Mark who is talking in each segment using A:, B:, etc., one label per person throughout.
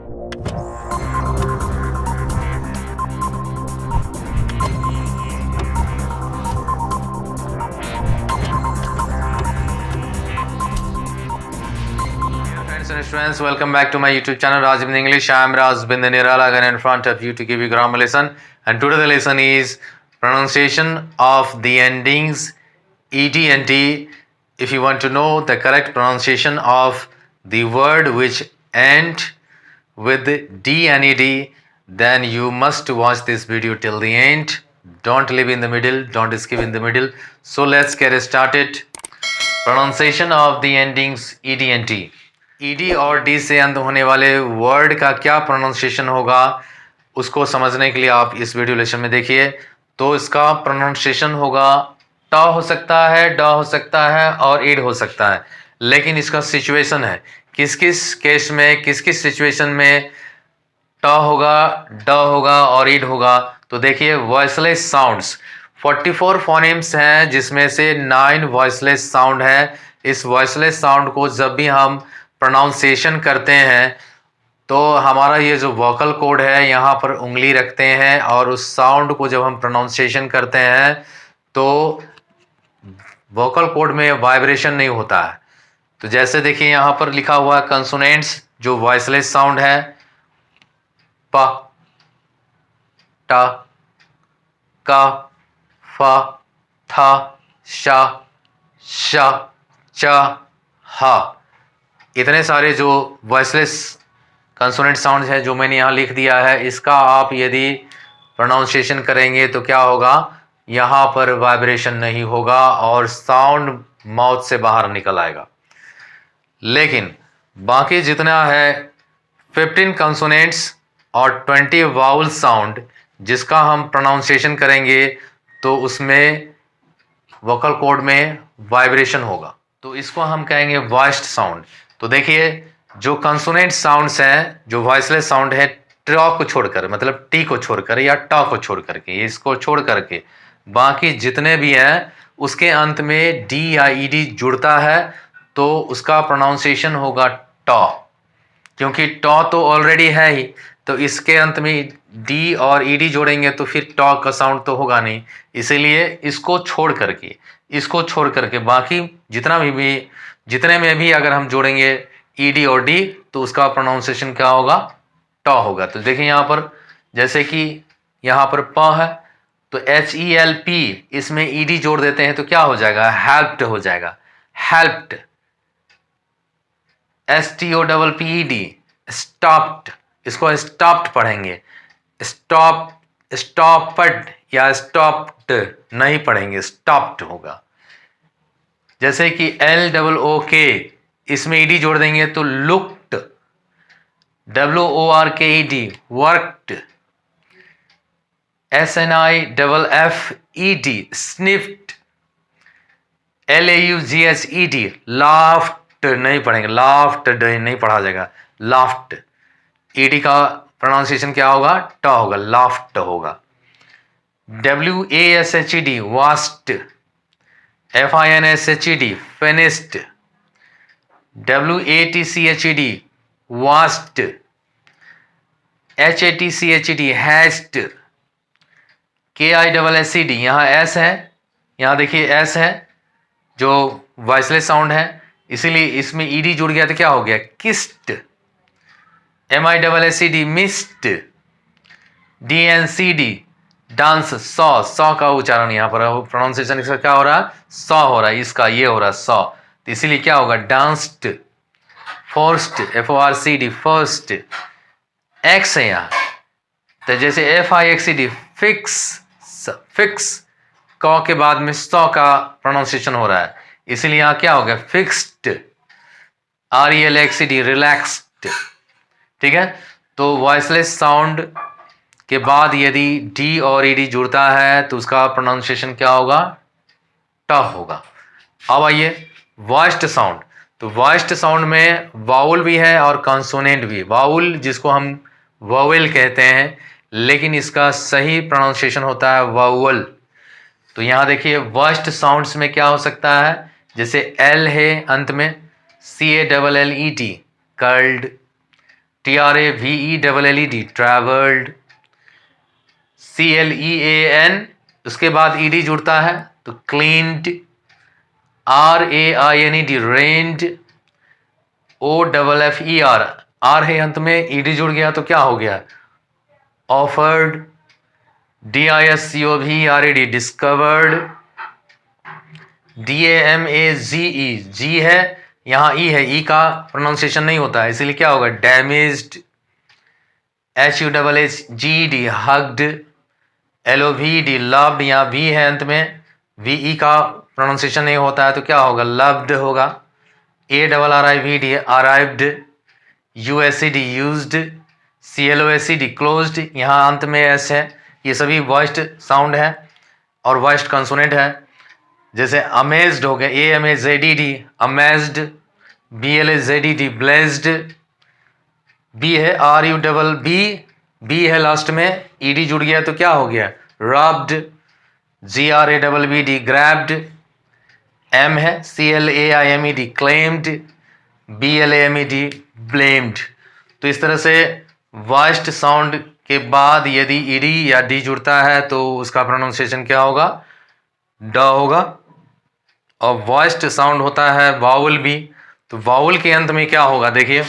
A: Students, welcome back to my YouTube channel Raj in English. I am Raj Bin Nirala again in front of you to give you grammar lesson, and today the lesson is pronunciation of the endings ed and t. If you want to know the correct pronunciation of the word which end with d and ed, then you must watch this video till the end. Don't leave in the middle, don't skip in the middle. So let's get started. Pronunciation of the endings ed and t. ED और D से अंत होने वाले word का क्या pronunciation होगा उसको समझने के लिए आप इस वीडियो लेक्चर में देखिए। तो इसका प्रोनाउंसिएशन होगा ट हो सकता है, ड हो सकता है और ईड हो सकता है, लेकिन इसका सिचुएशन है किस किस केस में, किस किस सिचुएशन में ट होगा, ड होगा और ईड होगा। तो देखिए, वॉइसलेस साउंड्स 44 फोनेम्स हैं जिसमें से 9 वॉइसलेस साउंड है। इस वॉइसलेस साउंड को जब भी हम प्रोनाउंसिएशन करते हैं तो हमारा ये जो वोकल कोड है यहाँ पर उंगली रखते हैं और उस साउंड को जब हम प्रोनाउंसिएशन करते हैं तो वोकल कोड में वाइब्रेशन नहीं होता है। तो जैसे देखिए यहाँ पर लिखा हुआ है कंसोनेंट्स जो वॉइसलेस साउंड है, प, ट, क, फ, थ, श, श, च, ह। इतने सारे जो वॉइसलेस कंसोनेंट साउंड है जो मैंने यहाँ लिख दिया है, इसका आप यदि प्रोनाउंसिएशन करेंगे तो क्या होगा, यहाँ पर वाइब्रेशन नहीं होगा और साउंड माउथ से बाहर निकल आएगा। लेकिन बाकी जितना है 15 कंसोनेंट्स और 20 वाउल साउंड जिसका हम प्रोनाउंसिएशन करेंगे तो उसमें वोकल कोड में वाइब्रेशन होगा, तो इसको हम कहेंगे वॉइस्ड साउंड। तो देखिए, जो कंसोनेंट साउंड्स हैं, जो वॉइसलेस साउंड है, ट को छोड़कर, मतलब टी को छोड़कर या ट को छोड़ करके, इसको छोड़ करके बाकी जितने भी हैं उसके अंत में डी या ईडी जुड़ता है तो उसका प्रोनाउंसिएशन होगा ट। क्योंकि ट तो ऑलरेडी है ही, तो इसके अंत में डी और ईडी जोड़ेंगे तो फिर ट का साउंड तो होगा नहीं। इसीलिए इसको छोड़ करके बाकी जितने में भी अगर हम जोड़ेंगे ईडी और डी तो उसका प्रोनाउंसिएशन क्या होगा, ट होगा। तो देखिए यहाँ पर, जैसे कि यहाँ पर प है तो HELP, इसमें ईडी जोड़ देते हैं तो क्या हो जाएगा, हेल्प्ड हो जाएगा, हेल्प्ड। STOPPED, स्टॉप्ड, इसको स्टॉप्ड पढ़ेंगे, स्टॉप्ड या स्टॉप्ड नहीं पढ़ेंगे, स्टॉप्ड होगा। जैसे कि LOOK, इसमें ईडी जोड़ देंगे तो looked, WORKED, worked, SNIFFED, sniffed, LAUGHED, laughed नहीं पढ़ेंगे, लाफ्ट नहीं पढ़ा जाएगा, लाफ्ट। ईडी का प्रोनाउंसिएशन क्या होगा, ट होगा, लाफ्ट होगा। WASHED, vast, FINSHED, finished, WATCHED, vast, HATCHED, hatched, KISSED, यहाँ S है, यहाँ देखिए S है जो वॉइसलेस साउंड है, इसीलिए इसमें ईडी जुड़ गया तो क्या हो गया, kissed, MISSED, missed, DNCD, dance, सौ का उच्चारण यहाँ पर प्रोनाउंसिएशन इसका क्या हो रहा है, सौ हो रहा है, इसका ये हो रहा है सौ, तो इसीलिए क्या होगा, danced, forced, FORCD, first, x है यहाँ, तो जैसे FIXED, फिक्स, फिक्स, क के बाद में सौ का प्रोनाउंसिएशन हो रहा है, इसीलिए यहाँ क्या हो गया, फिक्स्ड, RELAXED, रिलैक्स्ड। ठीक है, तो वॉइसलेस साउंड के बाद यदि डी और ईडी जुड़ता है तो उसका प्रोनाउंसिएशन क्या होगा, ट होगा। अब आइए वॉइस्ड साउंड। तो वॉइस्ड साउंड में वाउल भी है और कंसोनेंट भी। वाउल जिसको हम वावेल कहते हैं, लेकिन इसका सही प्रोनाउंसिएशन होता है वाउल। तो यहाँ देखिए वॉइस्ड साउंड्स में क्या हो सकता है, जैसे एल है अंत में, CALLET, curled, TRAVELLED travelled, CLEAN उसके बाद ED जुड़ता है तो cleaned, RAINED rained, OFFER R है अंत में, ED जुड़ गया तो क्या हो गया ऑफर्ड, DISCOVERED डिस्कवर्ड, DAMAGE जी है, यहाँ ई है, ई का प्रोनाउंसिएशन नहीं होता है इसीलिए क्या होगा damaged, HUHHGED hugged, LOVED loved, यहाँ V है अंत में, VE का प्रोनाउंसिएशन नहीं होता है तो क्या होगा लव्ड होगा, ARRIVED arrived, USED used, CLOSED closed, यहाँ अंत में S है, ये सभी वॉइस्ड साउंड है और वॉइस्ड कंसोनेंट है। जैसे अमेज्ड हो गया AMAZED amazed, BLAZED blessed, B है RUBB, B है लास्ट में, ED जुड़ गया तो क्या हो गया रब्ड, GRABBD ग्रैब्ड, M है CLAIMED क्लेम्ड, BLAMED ब्लेम्ड। तो इस तरह से वॉइस्ड साउंड के बाद यदि ED या D जुड़ता है तो उसका प्रोनाउंसिएशन क्या होगा ड होगा, और वॉइस्ड साउंड होता है वाउल भी, तो वाउल के अंत में क्या होगा देखिए,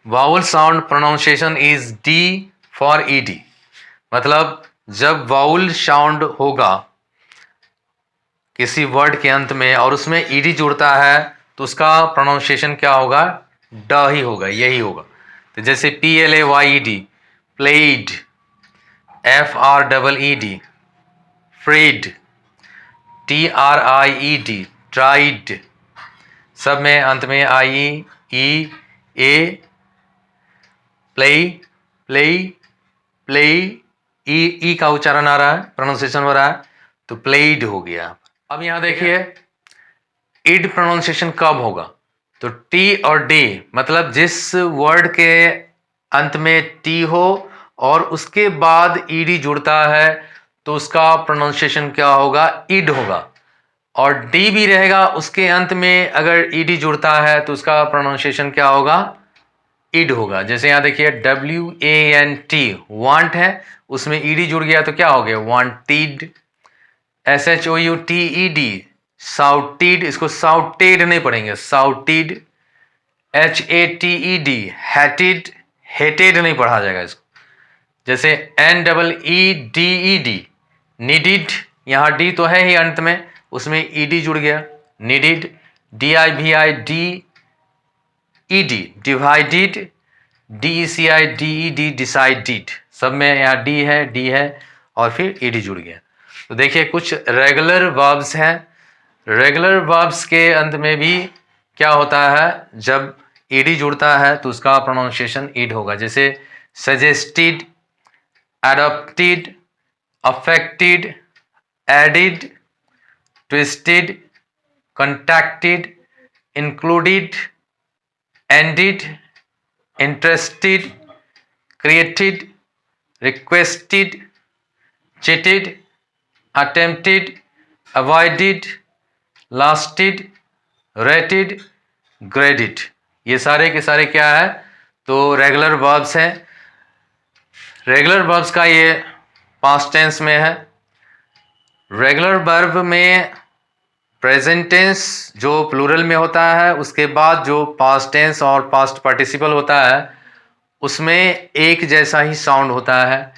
A: vowel sound pronunciation is D for ED, मतलब जब वाउल साउंड होगा किसी वर्ड के अंत में और उसमें ED जुड़ता है तो उसका प्रोनाउंसिएशन क्या होगा ड ही होगा, यही होगा। तो जैसे PLAYED played, FREED freed, TRIED tried, सब में अंत में IE प्ले ई का उच्चारण आ रहा है, प्रोनाउंसिएशन हो रहा है तो प्लेड हो गया। अब यहाँ देखिए इड प्रोनाउंसिएशन कब होगा, तो टी और डी, मतलब जिस वर्ड के अंत में टी हो और उसके बाद ईडी जुड़ता है तो उसका प्रोनाउंसिएशन क्या होगा इड होगा, और डी भी रहेगा उसके अंत में अगर ईडी जुड़ता है तो उसका प्रोनाउंसिएशन क्या होगा इड होगा। जैसे यहाँ देखिए WANT वांट है, उसमें ईडी जुड़ गया तो क्या हो गया वांटेड, SHOUTED साउटेड, इसको साउटेड नहीं पढ़ेंगे साउटेड, HATED हैटेड, हेटेड नहीं पढ़ा जाएगा इसको। जैसे NEEDED नीडिड, यहाँ डी तो है ही अंत में, उसमें ईडी जुड़ गया needed, DIVIDED divided, DECIDED decided, सब में यहाँ डी है और फिर ईडी जुड़ गया। तो देखिए कुछ रेगुलर वर्ब्स हैं, रेगुलर वर्ब्स के अंत में भी क्या होता है जब ईडी जुड़ता है तो उसका प्रोनाउंसिएशन ईड होगा। जैसे suggested, adopted, affected, added, twisted, contacted, included, ended, interested, created, requested, cheated, attempted, avoided, lasted, rated, graded, ये सारे के सारे क्या है तो रेगुलर वर्ब्स हैं। रेगुलर वर्ब्स का ये पास्ट टेंस में है। रेगुलर वर्ब में प्रेजेंट टेंस जो प्लूरल में होता है, उसके बाद जो पास्ट टेंस और पास्ट पार्टिसिपल होता है उसमें एक जैसा ही साउंड होता है,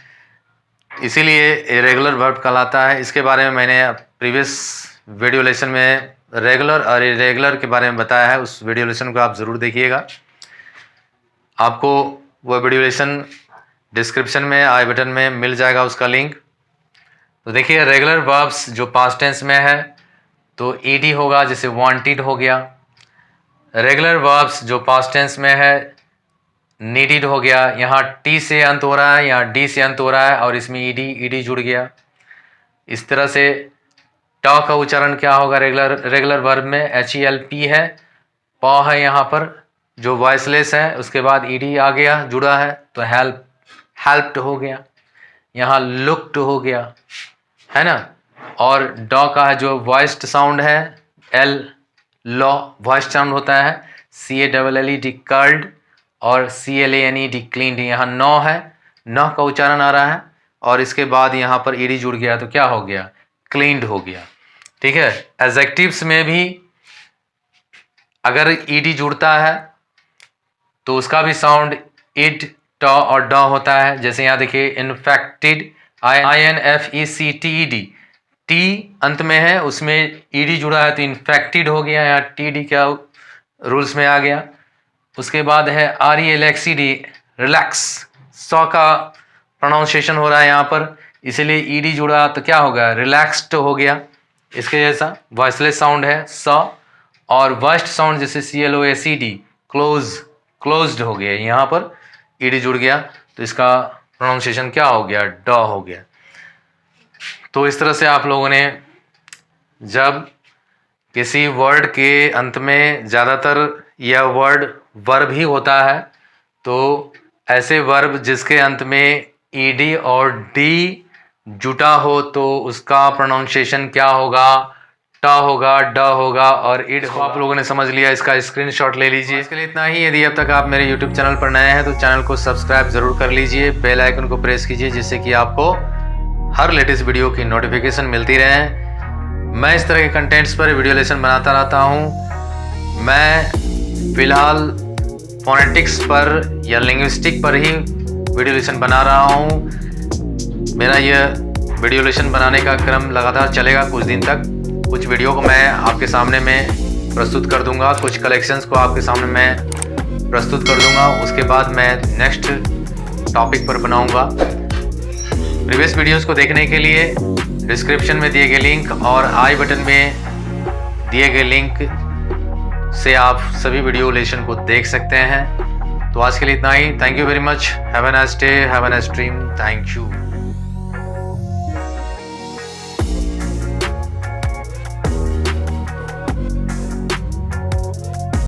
A: इसीलिए रेगुलर वर्ब कहलाता है। इसके बारे में मैंने प्रीवियस वीडियो लेसन में रेगुलर और इरेगुलर के बारे में बताया है, उस वीडियो लेसन को आप ज़रूर देखिएगा। आपको वो वीडियो लेसन डिस्क्रिप्शन में आई बटन में मिल जाएगा उसका लिंक। तो देखिए रेगुलर वर्ब्स जो पास्ट टेंस में है तो ईडी होगा, जैसे वांटेड हो गया। रेगुलर वर्ब्स जो पास्ट टेंस में है नीडेड हो गया, यहाँ टी से अंत हो रहा है, यहाँ डी से अंत हो रहा है और इसमें ईडी जुड़ गया। इस तरह से ट का उच्चारण क्या होगा रेगुलर वर्ब में HELP है, प है यहाँ पर जो वॉइसलेस है, उसके बाद ईडी आ गया जुड़ा है तो हेल्प्ड हो गया, यहाँ लुक्ड हो गया, है ना। और ड का है जो वॉइस्ड साउंड है लॉ वॉइस्ड साउंड होता है, CALLED कर्ल्ड, और CLANED क्लीन्ड, यहाँ नौ है, नौ का उच्चारण आ रहा है और इसके बाद यहाँ पर ईडी जुड़ गया तो क्या हो गया, क्लीन्ड हो गया। ठीक है, एडजेक्टिव्स में भी अगर ईडी जुड़ता है तो उसका भी साउंड इड, ट और ड होता है। जैसे यहाँ देखिए इन्फेक्टेड, INFECTED, टी अंत में है, उसमें ईडी जुड़ा है तो इन्फेक्टेड हो गया, यहाँ TD क्या रूल्स में आ गया। उसके बाद है RELAXED, रिलैक्स, स का प्रोनाउंसिएशन हो रहा है यहाँ पर, इसीलिए ईडी जुड़ा तो क्या होगा, रिलैक्स्ड हो गया। इसके जैसा वॉइसलेस साउंड है स, और वर्स्ट साउंड जैसे CLOACD, क्लोज, क्लोज्ड हो गया, यहाँ पर ईडी जुड़ गया तो इसका प्रोनाउंसिएशन क्या हो गया, ड हो गया। तो इस तरह से आप लोगों ने जब किसी वर्ड के अंत में ज़्यादातर यह वर्ड वर्ब ही होता है, तो ऐसे वर्ब जिसके अंत में ईडी और डी जुटा हो तो उसका प्रोनाउंसिएशन क्या होगा, ट होगा, ड होगा और इड होगा। आप लोगों ने समझ लिया, इसका स्क्रीनशॉट ले लीजिए। इसके लिए इतना ही। यदि अब तक आप मेरे YouTube चैनल पर नए हैं तो चैनल को सब्सक्राइब जरूर कर लीजिए, बेल आइकन को प्रेस कीजिए जिससे कि आपको हर लेटेस्ट वीडियो की नोटिफिकेशन मिलती रहे। मैं इस तरह के कंटेंट्स पर वीडियो लेसन बनाता रहता हूँ। मैं फिलहाल फोनेटिक्स पर या लिंग्विस्टिक पर ही वीडियो लेसन बना रहा हूँ। मेरा यह वीडियो लेसन बनाने का क्रम लगातार चलेगा कुछ दिन तक। कुछ वीडियो को मैं आपके सामने में प्रस्तुत कर दूंगा, कुछ कलेक्शंस को आपके सामने मैं प्रस्तुत कर दूंगा, उसके बाद मैं नेक्स्ट टॉपिक पर बनाऊंगा। प्रीवियस वीडियोस को देखने के लिए डिस्क्रिप्शन में दिए गए लिंक और आई बटन में दिए गए लिंक से आप सभी वीडियो लेसन को देख सकते हैं। तो आज के लिए इतना ही। Thank you very much. Have a nice day, have a nice dream. Thank you.